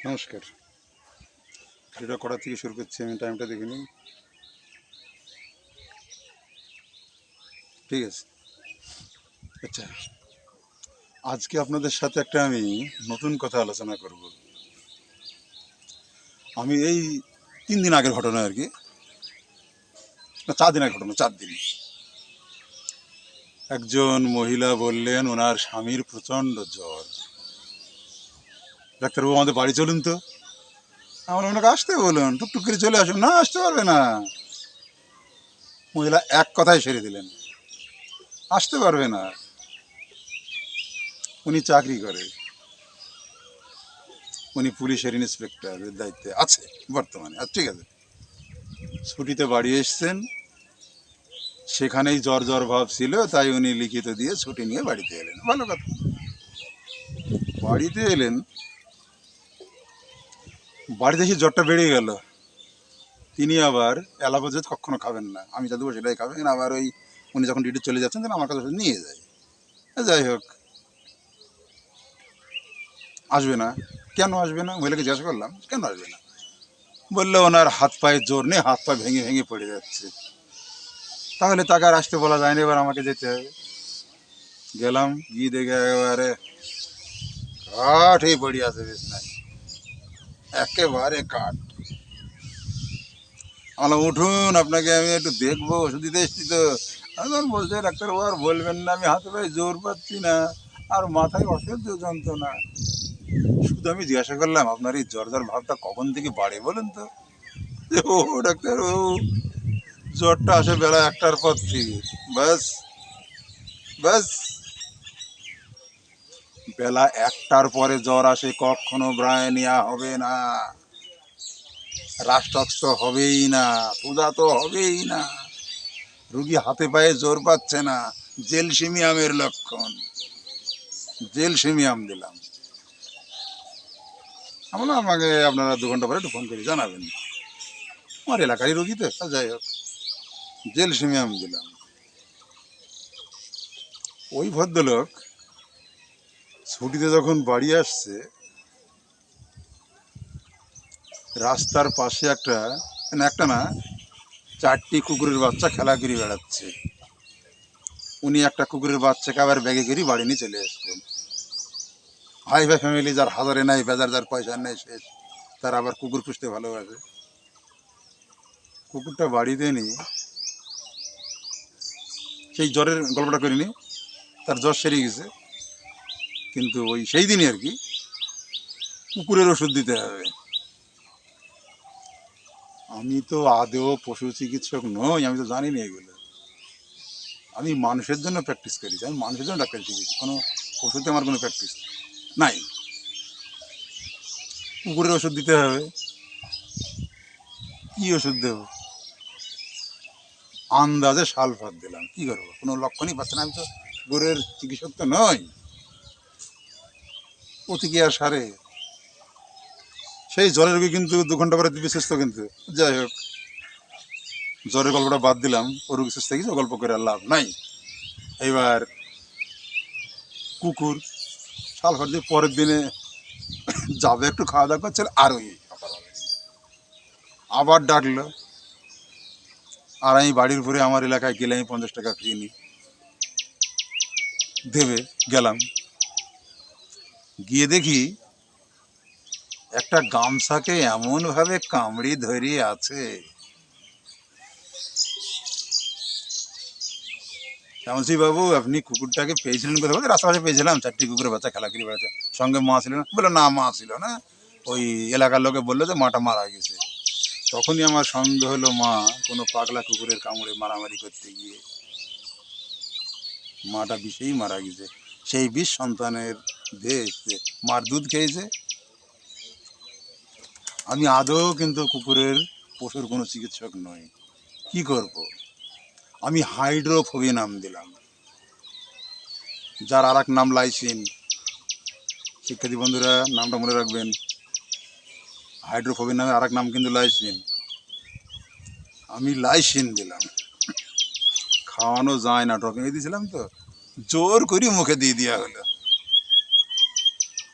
নমস্কার। ভিডিওটা কটা থেকে শুরু করছি আমি টাইমটা দেখে নিই। ঠিক আছে। আচ্ছা, আজকে আপনাদের সাথে একটা আমি নতুন কথা আলোচনা করব। আমি এই 3 দিন আগের ঘটনা আর কি, না 4 দিন আগের ঘটনা, 4 দিন। একজন মহিলা বললেন ওনার স্বামীর প্রচণ্ড জ্বর। ডাক্তারবাবু আমাদের বাড়ি চলুন তো। আমার ওনাকে আসতে বলুন, টুকটুক করে চলে আসুন। না, আসতে পারবে না। মহিলা এক কথায় সেরে দিলেন, আসতে পারবে না। উনি চাকরি করে, উনি পুলিশের ইন্সপেক্টরের দায়িত্বে আছে বর্তমানে। ঠিক আছে, ছুটিতে বাড়ি এসছেন, সেখানেই জ্বর জ্বর ভাব ছিল, তাই উনি লিখিত দিয়ে ছুটি নিয়ে বাড়িতে এলেন। ভালো কথা। বাড়িতে এলেন, বাড়িতে এসে জ্বরটা বেড়ে গেল। তিনি আবার অ্যালোপ্যাথি কখনো খাবেন না, আমি যা দেবো সেটাই খাবেন। আবার ওই উনি যখন ডিউটি চলে যাচ্ছেন তখন আমার কাছে নিয়ে যায়। যাই হোক, আসবে না। কেন আসবে না? মহিলাকে জিজ্ঞাসা করলাম কেন আসবে না। বললো ওনার হাত পায়ে জোর নেই, হাত পা ভেঙে ভেঙে পড়ে যাচ্ছে। তাহলে তাকে আর আসতে বলা যায়নি, এবার আমাকে যেতে হবে। গেলাম, গিয়ে দেখে একেবারে কাঠই পড়ে আছে বিছনায়, একেবারে কাঠ। আমরা উঠুন, আপনাকে আমি একটু দেখবো, ওষুধ দিতে এসছি তো। এখন বলছে ডাক্তারবাবু আর বলবেন না, আমি হাতে পায়ে জোর পাচ্ছি না, আর মাথায় অসহ্য যন্ত্রণা। শুধু আমি জিজ্ঞাসা করলাম আপনার এই জ্বর জ্বর ভাবটা কখন থেকে বাড়ে বলেন তো। যে ও ডাক্তারবাবু, জ্বরটা আসে বেলা 1টার পর থেকে। ব্যাস ব্যাস, বেলা 1টার পরে জ্বর আসে, কখনো ব্রায়ানিয়া হবে না, রাষ্ট্রক্স তো হবেই না, পূজা তো হবেই না। রুগী হাতে পায়ে জোর পাচ্ছে না, জেলসিমিয়ামের লক্ষণ। জেলসিমিয়াম দিলাম। আমরা আমাকে আপনারা 2 ঘন্টা পরে একটু ফোন করে জানাবেন, আমার এলাকারই রুগী তো। যাই হোক, জেলসিমিয়াম দিলাম। ওই ভদ্রলোক ছুটিতে যখন বাড়ি আসছে, রাস্তার পাশে একটা, না একটা না, 4টি কুকুরের বাচ্চা খেলা করে বেড়াচ্ছে। উনি একটা কুকুরের বাচ্চাকে আবার ব্যাগে করে বাড়ি নিয়ে চলে এসছেন। হাই ফাই ফ্যামিলি, যার হাজারে নাই বেজার, যার পয়সা নেই শেষ, তার আবার কুকুর পুষতে ভালোবাসে। কুকুরটা বাড়িতে নিয়ে সেই জ্বরের গল্পটা করিনি, তার জ্বর সেরে গেছে, কিন্তু ওই সেই দিনই আর কি কুকুরের ওষুধ দিতে হবে। আমি তো আদৌ পশু চিকিৎসক নই, আমি তো জানি না এগুলো। আমি মানুষের জন্য প্র্যাকটিস করেছি, আমি মানুষের জন্য ডাক্তার শিখেছি, কোনো পশুতে আমার কোনো প্র্যাকটিস নাই। কুকুরের ওষুধ দিতে হবে, কি ওষুধ দেবো? আন্দাজে সালফার দিলাম, কি করবো, কোনো লক্ষণই পাচ্ছে না। আমি তো কুকুরের চিকিৎসক তো নই, প্রতিক্রিয়া সারে। সেই জ্বরের রোগী কিন্তু 2 ঘন্টা পরে দিবে সুস্থ কিন্তু। যাই হোক, জ্বরের গল্পটা বাদ দিলাম, ও রোগী সুস্থ হয়ে গেছে, গল্প করে আর লাভ নাই। এবার কুকুর সালফার দিয়ে পরের দিনে যাবে একটু খাওয়া দাওয়া করছিল, আর ওই আবার ডাকলো। আর আমি বাড়ির উপরে আমার এলাকায় গেলে আমি 50 টাকা ফ্রি নিই, দেবে। গেলাম, গিয়ে দেখি একটা গামছাকে এমনভাবে কামড়ি ধরে আছে। শ্যামসি বাবু, আপনি কুকুরটাকে পেয়েছিলেন কোথাও? বলতে রাস্তা পাশে পেয়েছিলাম, 4টি কুকুরের বাচ্চা খেলা করে বেড়াচ্ছে, সঙ্গে মা ছিল না। বলে না, মা ছিল না, ওই এলাকার লোকে বললো যে মাটা মারা গেছে। তখনই আমার সন্দেহ হলো মা কোনো পাগলা কুকুরের কামড়ে মারামারি করতে গিয়ে মাটা বিষেই মারা গেছে। সেই বিষ সন্তানের দেহে এসছে, মার দুধ খেয়েছে। আমি আদৌ কিন্তু কুকুরের পশুর কোনো চিকিৎসক নই। কি করব? আমি হাইড্রোফোবিয়া নাম দিলাম, যার আর এক নাম লাইসিন। শিক্ষার্থী বন্ধুরা নামটা মনে রাখবেন, হাইড্রোফোবিয়া নামে আর এক নাম কিন্তু লাইসিন। আমি লাইসিন দিলাম, খাওয়ানো যায় না, ড্রপিংয়ে দিয়েছিলাম তো, জোর করে মুখে দিয়ে দেওয়া হলো,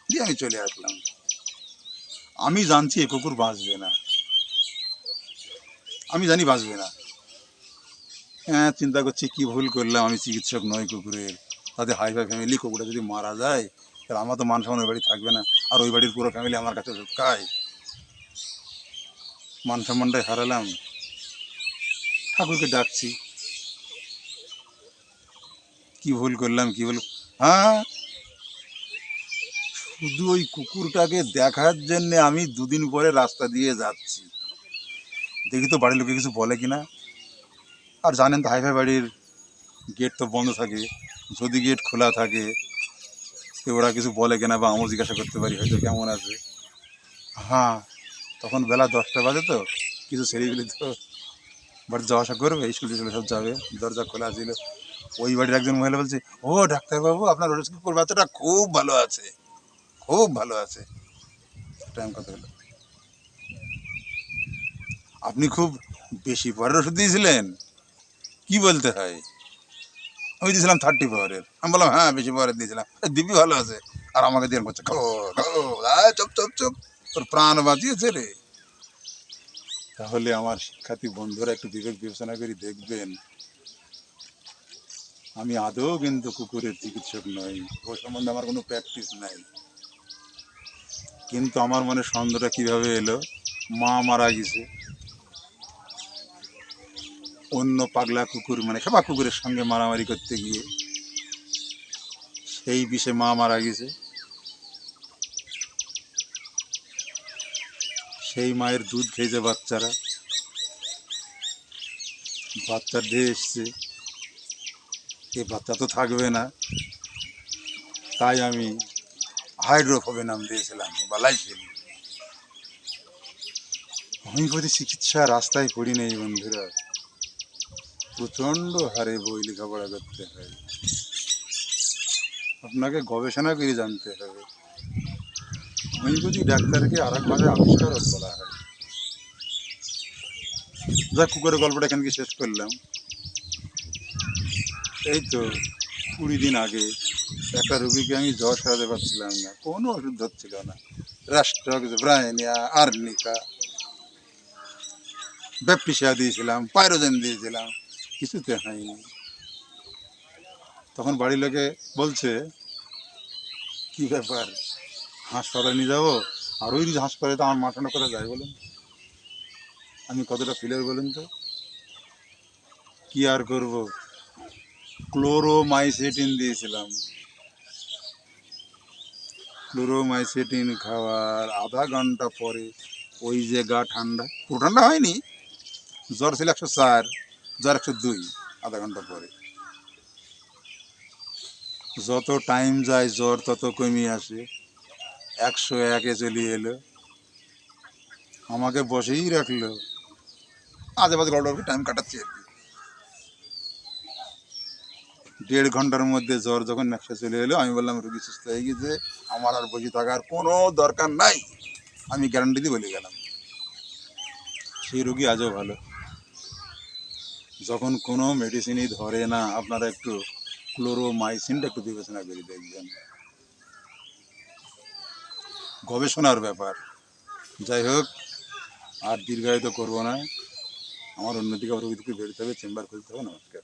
দিয়ে আমি চলে আসলাম। আমি জানছি এই কুকুর বাঁচবে না, আমি জানি বাঁচবে না। হ্যাঁ, চিন্তা করছি কি ভুল করলাম, আমি চিকিৎসক নই কুকুরের। তাদের হাই ফাই ফ্যামিলি, কুকুরটা যদি মারা যায় তাহলে আমার তো মান সম্মান ওই বাড়ি থাকবে না, আর ওই বাড়ির পুরো ফ্যামিলি আমার কাছে ওষুধ খায়, মান সম্মানটাই হারালাম। ঠাকুরকে ডাকছি, কি ভুল করলাম, কি ভুল। হ্যাঁ, শুধু ওই কুকুরটাকে দেখার জন্য আমি দুদিন পরে রাস্তা দিয়ে যাচ্ছি, দেখি তো বাড়ির লোকে কিছু বলে কিনা। আর জানেন তো হাইফাই বাড়ির গেট তো বন্ধ থাকে, যদি গেট খোলা থাকে তো ওরা কিছু বলে কিনা, বা আমার জিজ্ঞাসা করতে পারি হয়তো কেমন আছে। হ্যাঁ, তখন বেলা 10টা বাজে, তো কিছু ছেলেগুলি তো বাড়ি যাওয়া আসা করবে, স্কুল টিস্কুল সব যাবে, দরজা খোলা ছিল। ওই বাড়ির একজন মহিলা বলছে, ও ডাক্তারবাবু, আপনার ওর কুকুর বাচ্চাটা খুব ভালো আছে, খুব ভালো আছে। টাইম কত হলো? আপনি খুব বেশি পাওয়ারের ওষুধ দিয়েছিলেন, কি বলতে হয়? আমি দিয়েছিলাম 30 পাওয়ারের। আমি বললাম হ্যাঁ বেশি পাওয়ারের দিয়েছিলাম, দিবি ভালো আছে। আর আমাকে দিয়ে করছে, খো খো, চুপ চুপ চুপ, তোর প্রাণ বাঁচিয়েছে রে। তাহলে আমার শিক্ষার্থী বন্ধুরা একটু বিবেক বিবেচনা করে দেখবেন, আমি আদৌ কিন্তু কুকুরের চিকিৎসক নই, ও সম্বন্ধে আমার কোনো প্র্যাকটিস নাই। কিন্তু আমার মনে সন্দেহটা কিভাবে এলো, মা মারা গেছে, অন্য পাগলা কুকুর মানে খেপা কুকুরের সঙ্গে মারামারি করতে গিয়ে সেই বিষে মা মারা গেছে। সেই মায়ের দুধ খেয়েছে বাচ্চারা, বাচ্চার দিয়ে এসছে, এ বাচ্চা তো থাকবে না, তাই আমি হাইড্রোফোবে নাম দিয়েছিলাম, বালাইছিল। হোমিওপ্যাথি চিকিৎসা রাস্তায় পড়ি নেই বন্ধুরা, প্রচণ্ড হারে বই লেখাপড়া করতে হয়, আপনাকে গবেষণা করে জানতে হবে। হোমিওপ্যাথি ডাক্তারকে আর এক ভাবে আবিষ্কারক বলা হয়। যা কুকুরের গল্পটা এখানকে শেষ করলাম। এই তো 20 দিন আগে একটা রুগীকে আমি জ্বর সারাতে পারছিলাম না, কোনো ওষুধ ধরছিল না, রাস্টক্স, ব্রাইনিয়া, আর্নিকা, ব্যাপটিসা দিয়েছিলাম, পাইরোজেন দিয়েছিলাম, কিছুতে হয়নি। তখন বাড়ির লোকে বলছে, কি ব্যাপার, হাসপাতালে নিয়ে যাবো? আর ওই হাসপাতালে তো আমার মাথানো করা যায় বলুন, আমি কতটা ফিলের বলুন তো, কি আর করব, ক্লোরোমাইসেটিন দিয়েছিলাম। ক্লোরোমাইসেটিন খাওয়ার আধা ঘন্টা পরে ওই যে গা ঠান্ডা, পুরো ঠান্ডা হয়নি, জ্বর ছিল 104, জ্বর 102 আধা ঘন্টা পরে। যত টাইম যায় জ্বর তত কমে আসে, 101-এ চলে এলো, আমাকে বসেই রাখলো, আজে বাজে গল্প টাইম কাটাচ্ছি আর কি। 1.5 ঘন্টার মধ্যে জ্বর যখন 100 চলে এলো, আমি বললাম রুগী সুস্থ হয়ে গেছে, আমার আর বসে থাকার কোনো দরকার নাই, আমি গ্যারান্টি দিয়ে বলে গেলাম। সেই রুগী আজও ভালো। যখন কোনো মেডিসিনই ধরে না, আপনারা একটু ক্লোরোমাইসিনটা একটু বিবেচনা করে দেখবেন, গবেষণার ব্যাপার। যাই হোক, আর দীর্ঘায়িত করবো না, আমার অন্যদিকে আবার রুগীকে বেরোতে হবে, চেম্বার খুলতে হবে। নমস্কার।